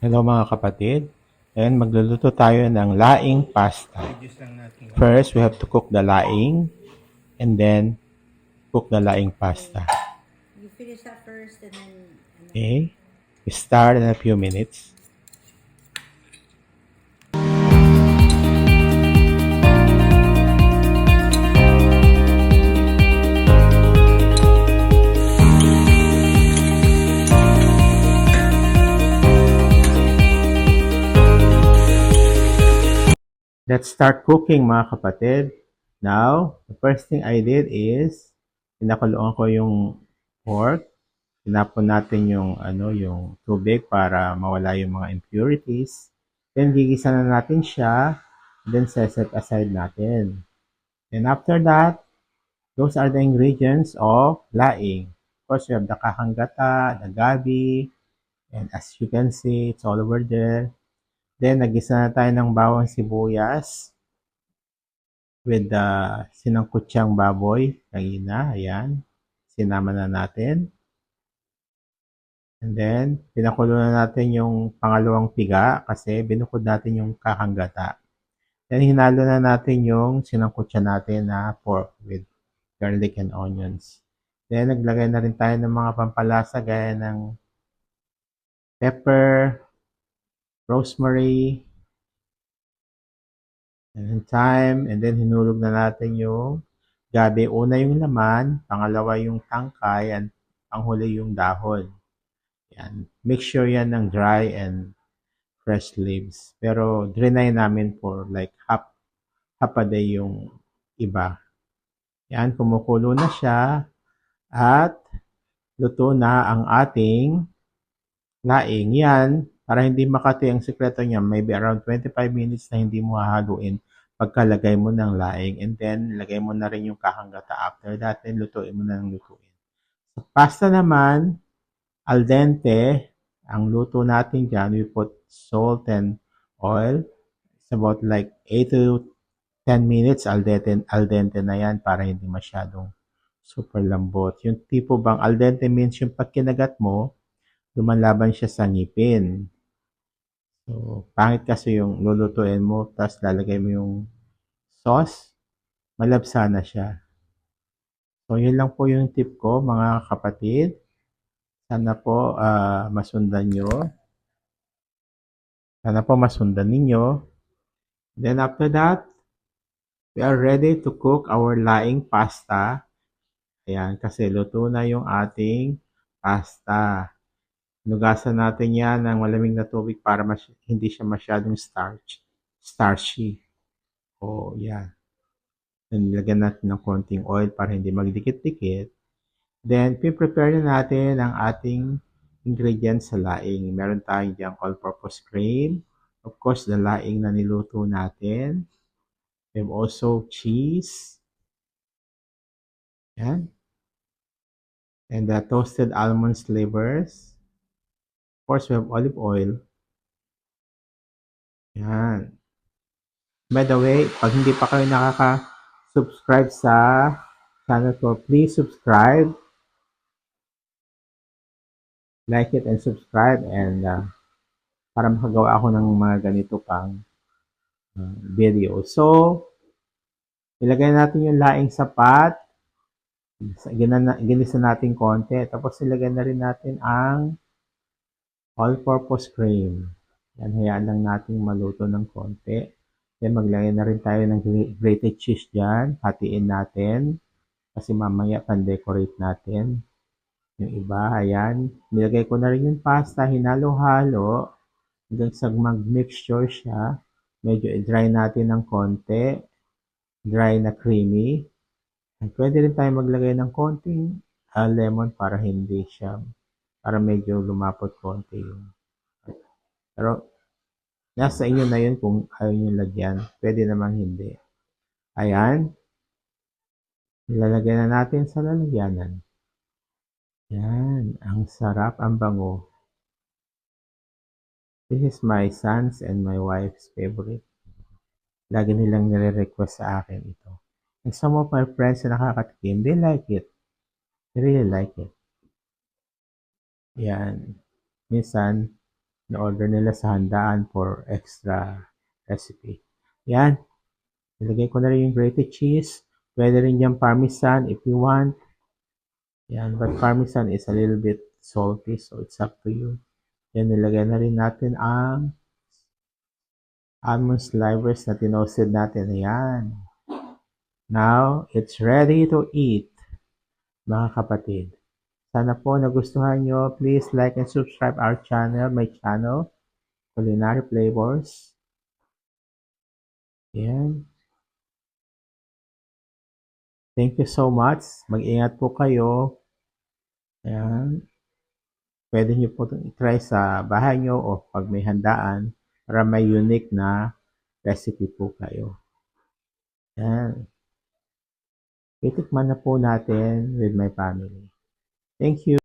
Hello mga kapatid, and magluluto tayo ng laing pasta. First, we have to cook the laing and then cook the laing pasta. You finish that first and then. Okay, we start in a few minutes. Let's start cooking mga kapatid. Now, the first thing I did is pinakuluan ko yung pork. Tinapon natin yung tubig para mawala yung mga impurities. Then gigisa na natin siya. Then set aside natin. And after that, those are the ingredients of laing. Of course, we have the kahanggata, the gabi, and as you can see, it's all over there. Then, nagisa na tayo ng bawang sibuyas with the sinangkutsang baboy. Kanina, ayan. Sinama na natin. And then, pinakulo na natin yung pangalawang piga kasi binukod natin yung kahanggata. Then, hinalo na natin yung sinangkutsa natin na pork with garlic and onions. Then, naglagay na rin tayo ng mga pampalasa gaya ng pepper, rosemary, and thyme. And then, hinulog na natin yung gabi. Una yung laman, pangalawa yung tangkay, and panghuli yung dahon. Yan. Make sure yan ng dry and fresh leaves. Pero, drenay namin for like half a day yung iba. Yan, kumukulo na siya. At luto na ang ating laing. Yan, para hindi makati ang sekreto niya, maybe around 25 minutes na hindi mo hahaluin pagkalagay mo ng laing. And then, lagay mo na rin yung kahanggata after that. Then, lutuin mo na ng lutuin. Sa pasta naman, al dente, ang luto natin dyan, we put salt and oil. It's about like 8 to 10 minutes, al dente na yan para hindi masyadong super lambot. Yung tipo bang al dente means yung pag kinagat mo, lumalaban siya sa ngipin. So, pangit kasi yung lulutuin mo, tapos lalagay mo yung sauce, malabsa na siya. So, yun lang po yung tip ko, mga kapatid. Sana po masundan nyo. Sana po masundan ninyo. Then after that, we are ready to cook our laing pasta. Ayan, kasi luto na yung ating pasta. Nugasan natin yan ng malamig na tubig para hindi siya masyadong starchy. O, yan. Then, nilagyan natin ng konting oil para hindi magdikit-dikit. Then, prepare na natin ang ating ingredients sa laing. Meron tayong diyang all-purpose cream. Of course, the laing na niluto natin. We have also cheese. Yan. And the toasted almond slivers. Of course, we have olive oil. Yan. By the way, pag hindi pa kayo nakaka-subscribe sa channel ko, please subscribe, like it, and subscribe. And para makagawa ako ng mga ganito pang video. So, ilagay natin yung laing sapat. Ginisa natin konti. Tapos ilagay na rin natin ang all-purpose cream. Yan, hayaan lang natin maluto ng konti. Then maglagay na rin tayo ng grated cheese dyan. Hatiin natin. Kasi mamaya pan-decorate natin. Yung iba, ayan. Nilagay ko na rin yung pasta. Hinalo-halo. Hanggang sa mag-mixture siya. Medyo i-dry natin ng konti. Dry na creamy. At pwede rin tayo maglagay ng konting lemon para hindi siya, para medyo lumapot konti yung. Pero, nasa inyo na yun kung ayaw nyo lagyan. Pwede naman hindi. Ayan. Ilalagay na natin sa lalagyanan. Yan. Ang sarap, ang bango. This is my son's and my wife's favorite. Lagi nilang nire-request sa akin ito. And some of my friends na nakakatikim, they like it. They really like it. Yan. Minsan, na-order nila sa handaan for extra recipe. Yan. Nilagay ko na rin yung grated cheese. Pwede rin yung parmesan if you want. Yan. But parmesan is a little bit salty, so it's up to you. Yan. Nilagay na rin natin ang almond slivers na tinoasted natin. Ayan. Now, it's ready to eat, mga kapatid. Sana po nagustuhan nyo. Please like and subscribe our channel, my channel, Culinary Flavors. Ayan. Thank you so much. Mag-ingat po kayo. Ayan. Pwede nyo po itong i-try sa bahay nyo o pag may handaan para may unique na recipe po kayo. Ayan. Titikman na po natin with my family. Thank you.